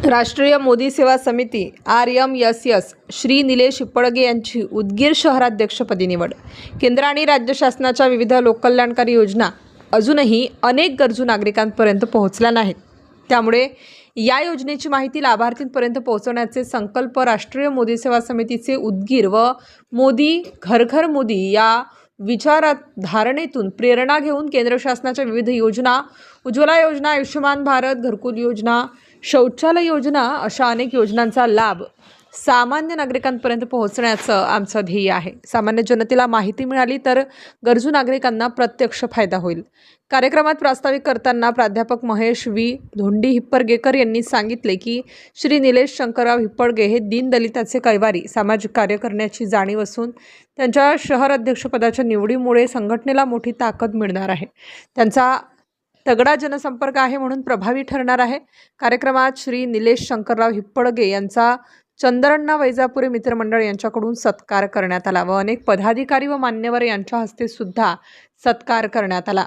राष्ट्रीय मोदी सेवा समिती RMSS श्री निलेश हिप्पळगे यांची उदगीर शहराध्यक्षपदी निवड। केंद्र आणि राज्य शासनाच्या विविध लोककल्याणकारी योजना अजूनही अनेक गरजू नागरिकांपर्यंत पोहोचल्या नाहीत। त्यामुळे या योजनेची माहिती लाभार्थींपर्यंत पोहोचवण्याचे संकल्प राष्ट्रीय मोदी सेवा समितीचे उदगीर व मोदी घर घर मोदी या विचारधारणेतून प्रेरणा घेऊन केंद्र शासनाच्या विविध योजना, उज्ज्वला योजना, आयुष्यमान भारत, घरकुल योजना, शौचालय योजना अशा अनेक योजनांचा लाभ सामान्य नागरिकांपर्यंत पोहोचण्याचं आमचं ध्येय आहे। सामान्य जनतेला माहिती मिळाली तर गरजू नागरिकांना प्रत्यक्ष फायदा होईल। कार्यक्रमात प्रास्ताविक करताना प्राध्यापक महेश व्ही धोंडी हिप्परगेकर यांनी सांगितले की श्री निलेश शंकरराव हिप्पळगे हे दीनदलिताचे कैवारी सामाजिक कार्य करण्याची जाणीव असून त्यांच्या शहर अध्यक्षपदाच्या निवडीमुळे संघटनेला मोठी ताकद मिळणार आहे। त्यांचा तगडा जनसंपर्क आहे म्हणून प्रभावी ठरणार आहे। कार्यक्रमात श्री निलेश शंकरराव हिप्पळगे यांचा चंद्रअण्णा वैजापुरे मित्रमंडळ यांच्याकडून सत्कार करण्यात आला व अनेक पदाधिकारी व मान्यवर यांच्या हस्ते सुद्धा सत्कार करण्यात आला।